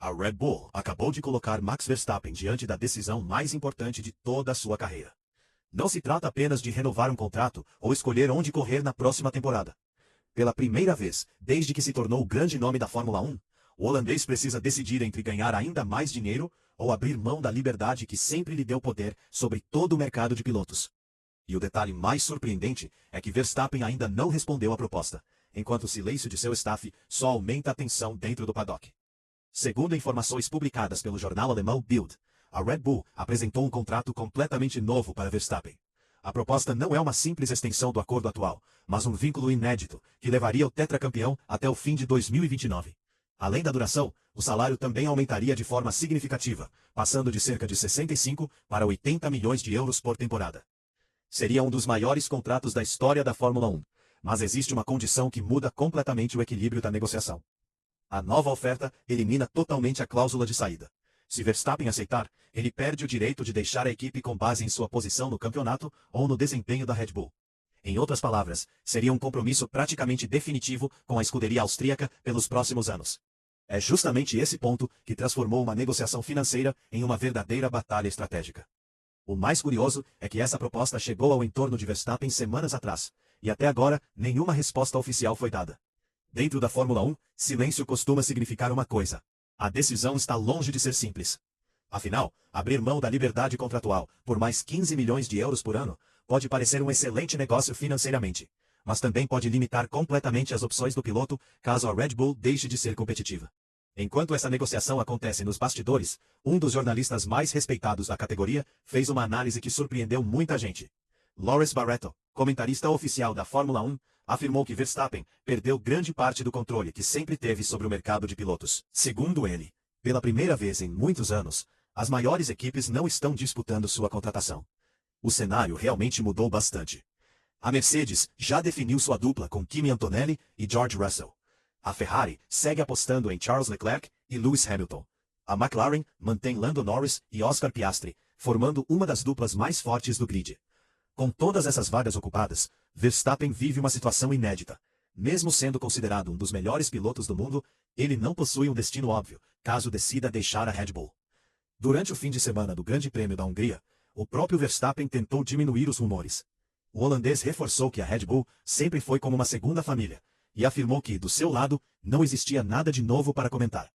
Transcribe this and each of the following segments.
A Red Bull acabou de colocar Max Verstappen diante da decisão mais importante de toda a sua carreira. Não se trata apenas de renovar um contrato ou escolher onde correr na próxima temporada. Pela primeira vez, desde que se tornou o grande nome da Fórmula 1, o holandês precisa decidir entre ganhar ainda mais dinheiro ou abrir mão da liberdade que sempre lhe deu poder sobre todo o mercado de pilotos. E o detalhe mais surpreendente é que Verstappen ainda não respondeu à proposta, enquanto o silêncio de seu staff só aumenta a tensão dentro do paddock. Segundo informações publicadas pelo jornal alemão Bild, a Red Bull apresentou um contrato completamente novo para Verstappen. A proposta não é uma simples extensão do acordo atual, mas um vínculo inédito que levaria o tetracampeão até o fim de 2029. Além da duração, o salário também aumentaria de forma significativa, passando de cerca de 65 para 80 milhões de euros por temporada. Seria um dos maiores contratos da história da Fórmula 1, mas existe uma condição que muda completamente o equilíbrio da negociação. A nova oferta elimina totalmente a cláusula de saída. Se Verstappen aceitar, ele perde o direito de deixar a equipe com base em sua posição no campeonato ou no desempenho da Red Bull. Em outras palavras, seria um compromisso praticamente definitivo com a escuderia austríaca pelos próximos anos. É justamente esse ponto que transformou uma negociação financeira em uma verdadeira batalha estratégica. O mais curioso é que essa proposta chegou ao entorno de Verstappen semanas atrás, e até agora nenhuma resposta oficial foi dada. Dentro da Fórmula 1, silêncio costuma significar uma coisa. A decisão está longe de ser simples. Afinal, abrir mão da liberdade contratual por mais 15 milhões de euros por ano pode parecer um excelente negócio financeiramente, mas também pode limitar completamente as opções do piloto caso a Red Bull deixe de ser competitiva. Enquanto essa negociação acontece nos bastidores, um dos jornalistas mais respeitados da categoria fez uma análise que surpreendeu muita gente. Lawrence Barretto, comentarista oficial da Fórmula 1, afirmou que Verstappen perdeu grande parte do controle que sempre teve sobre o mercado de pilotos. Segundo ele, pela primeira vez em muitos anos, as maiores equipes não estão disputando sua contratação. O cenário realmente mudou bastante. A Mercedes já definiu sua dupla com Kimi Antonelli e George Russell. A Ferrari segue apostando em Charles Leclerc e Lewis Hamilton. A McLaren mantém Lando Norris e Oscar Piastri, formando uma das duplas mais fortes do grid. Com todas essas vagas ocupadas, Verstappen vive uma situação inédita. Mesmo sendo considerado um dos melhores pilotos do mundo, ele não possui um destino óbvio, caso decida deixar a Red Bull. Durante o fim de semana do Grande Prêmio da Hungria, o próprio Verstappen tentou diminuir os rumores. O holandês reforçou que a Red Bull sempre foi como uma segunda família, e afirmou que, do seu lado, não existia nada de novo para comentar.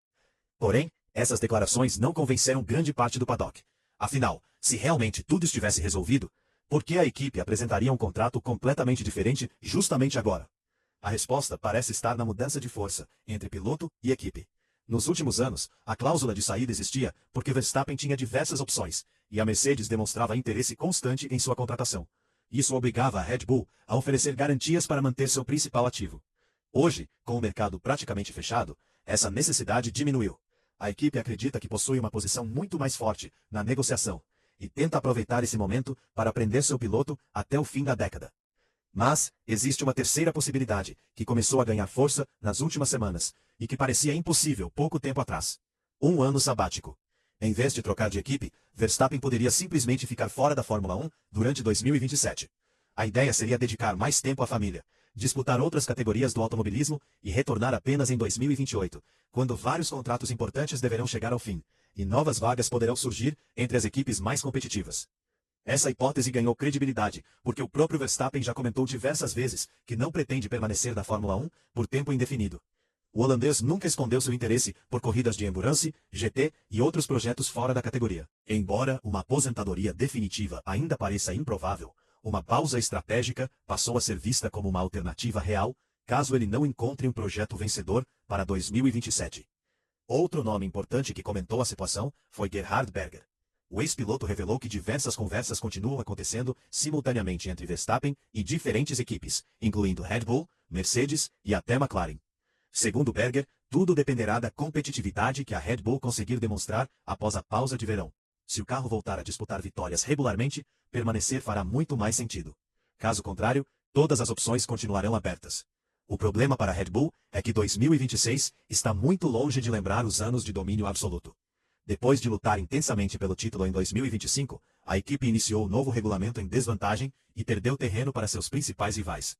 Porém, essas declarações não convenceram grande parte do paddock. Afinal, se realmente tudo estivesse resolvido, por que a equipe apresentaria um contrato completamente diferente justamente agora? A resposta parece estar na mudança de força entre piloto e equipe. Nos últimos anos, a cláusula de saída existia porque Verstappen tinha diversas opções, e a Mercedes demonstrava interesse constante em sua contratação. Isso obrigava a Red Bull a oferecer garantias para manter seu principal ativo. Hoje, com o mercado praticamente fechado, essa necessidade diminuiu. A equipe acredita que possui uma posição muito mais forte na negociação e tenta aproveitar esse momento para prender seu piloto até o fim da década. Mas existe uma terceira possibilidade, que começou a ganhar força nas últimas semanas e que parecia impossível pouco tempo atrás. Um ano sabático. Em vez de trocar de equipe, Verstappen poderia simplesmente ficar fora da Fórmula 1 durante 2027. A ideia seria dedicar mais tempo à família, disputar outras categorias do automobilismo e retornar apenas em 2028, quando vários contratos importantes deverão chegar ao fim, e novas vagas poderão surgir entre as equipes mais competitivas. Essa hipótese ganhou credibilidade, porque o próprio Verstappen já comentou diversas vezes que não pretende permanecer na Fórmula 1 por tempo indefinido. O holandês nunca escondeu seu interesse por corridas de endurance, GT e outros projetos fora da categoria. Embora uma aposentadoria definitiva ainda pareça improvável, uma pausa estratégica passou a ser vista como uma alternativa real, caso ele não encontre um projeto vencedor para 2027. Outro nome importante que comentou a situação foi Gerhard Berger. O ex-piloto revelou que diversas conversas continuam acontecendo simultaneamente entre Verstappen e diferentes equipes, incluindo Red Bull, Mercedes e até McLaren. Segundo Berger, tudo dependerá da competitividade que a Red Bull conseguir demonstrar após a pausa de verão. Se o carro voltar a disputar vitórias regularmente, permanecer fará muito mais sentido. Caso contrário, todas as opções continuarão abertas. O problema para a Red Bull é que 2026 está muito longe de lembrar os anos de domínio absoluto. Depois de lutar intensamente pelo título em 2025, a equipe iniciou o novo regulamento em desvantagem e perdeu terreno para seus principais rivais.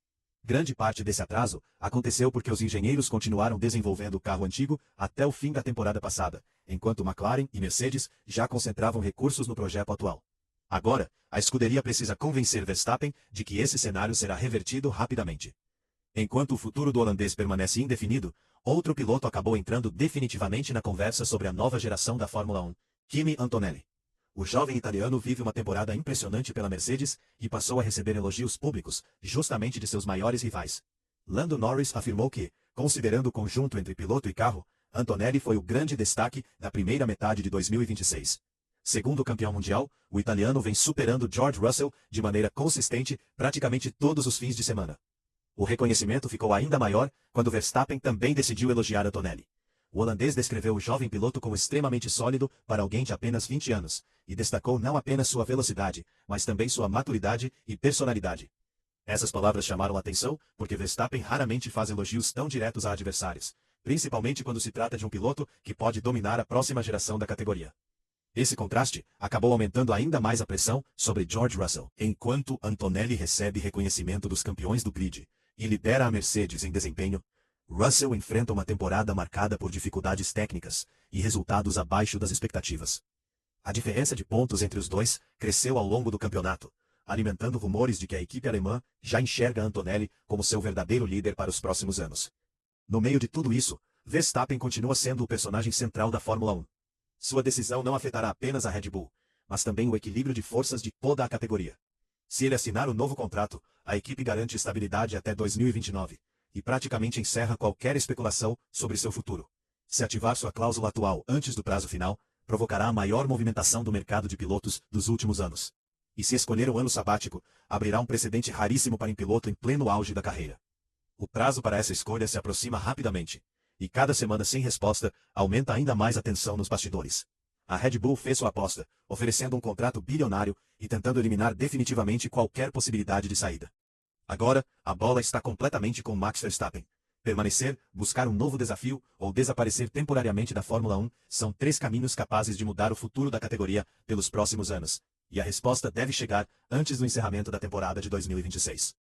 Grande parte desse atraso aconteceu porque os engenheiros continuaram desenvolvendo o carro antigo até o fim da temporada passada, enquanto McLaren e Mercedes já concentravam recursos no projeto atual. Agora, a escuderia precisa convencer Verstappen de que esse cenário será revertido rapidamente. Enquanto o futuro do holandês permanece indefinido, outro piloto acabou entrando definitivamente na conversa sobre a nova geração da Fórmula 1, Kimi Antonelli. O jovem italiano vive uma temporada impressionante pela Mercedes e passou a receber elogios públicos, justamente de seus maiores rivais. Lando Norris afirmou que, considerando o conjunto entre piloto e carro, Antonelli foi o grande destaque da primeira metade de 2026. Segundo o campeão mundial, o italiano vem superando George Russell de maneira consistente praticamente todos os fins de semana. O reconhecimento ficou ainda maior quando Verstappen também decidiu elogiar Antonelli. O holandês descreveu o jovem piloto como extremamente sólido para alguém de apenas 20 anos, e destacou não apenas sua velocidade, mas também sua maturidade e personalidade. Essas palavras chamaram a atenção porque Verstappen raramente faz elogios tão diretos a adversários, principalmente quando se trata de um piloto que pode dominar a próxima geração da categoria. Esse contraste acabou aumentando ainda mais a pressão sobre George Russell. Enquanto Antonelli recebe reconhecimento dos campeões do grid e lidera a Mercedes em desempenho, Russell enfrenta uma temporada marcada por dificuldades técnicas e resultados abaixo das expectativas. A diferença de pontos entre os dois cresceu ao longo do campeonato, alimentando rumores de que a equipe alemã já enxerga Antonelli como seu verdadeiro líder para os próximos anos. No meio de tudo isso, Verstappen continua sendo o personagem central da Fórmula 1. Sua decisão não afetará apenas a Red Bull, mas também o equilíbrio de forças de toda a categoria. Se ele assinar o novo contrato, a equipe garante estabilidade até 2029, e praticamente encerra qualquer especulação sobre seu futuro. Se ativar sua cláusula atual antes do prazo final, provocará a maior movimentação do mercado de pilotos dos últimos anos. E se escolher um ano sabático, abrirá um precedente raríssimo para um piloto em pleno auge da carreira. O prazo para essa escolha se aproxima rapidamente, e cada semana sem resposta aumenta ainda mais a tensão nos bastidores. A Red Bull fez sua aposta, oferecendo um contrato bilionário e tentando eliminar definitivamente qualquer possibilidade de saída. Agora, a bola está completamente com Max Verstappen. Permanecer, buscar um novo desafio ou desaparecer temporariamente da Fórmula 1 são três caminhos capazes de mudar o futuro da categoria pelos próximos anos. E a resposta deve chegar antes do encerramento da temporada de 2026.